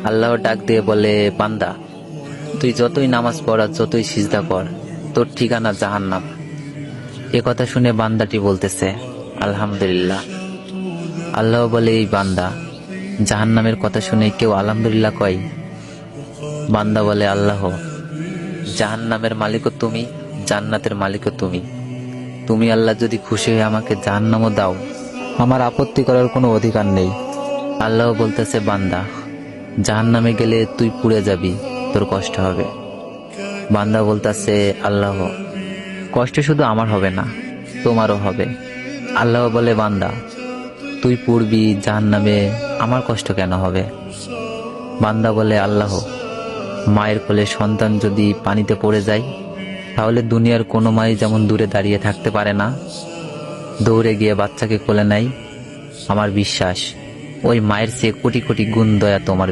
আল্লাহ ডাক দিয়ে বলে, বান্দা তুই যতই নামাজ পড় আর যতই সিজদা কর, তোর ঠিকানা জাহান্নাম। এ কথা শুনে বান্দাটি বলতেছে, আলহামদুলিল্লাহ। আল্লাহ বলে, এই বান্দা, জাহান্নামের কথা শুনে কেউ আলহামদুলিল্লাহ কয়? বান্দা বলে, আল্লাহ, জাহান্নামের মালিকও তুমি, জান্নাতের মালিকও তুমি। তুমি আল্লাহ যদি খুশি হয়ে আমাকে জাহান্নামও দাও, আমার আপত্তি করার কোনো অধিকার নেই। আল্লাহ বলতেছে, বান্দা, জাহান্নামে গেলে তুই পুড়ে যাবি, তোর কষ্ট হবে। বান্দা বলতেছে, আল্লাহ, কষ্ট শুধু আমার হবে না, তোমারও হবে। আল্লাহ বলে, বান্দা, তুই পুড়বি জাহান্নামে, আমার কষ্ট কেন হবে? বান্দা বলে, আল্লাহ, মায়ের কোলে সন্তান যদি পানিতে পড়ে যায়, তাহলে দুনিয়ার কোনো মাই যেমন দূরে দাঁড়িয়ে থাকতে পারে না, দৌড়ে গিয়ে বাচ্চাকে কোলে নেয়, আমার বিশ্বাস ওই মায়ের চেয়ে কোটি কোটি গুণ দয়া তোমার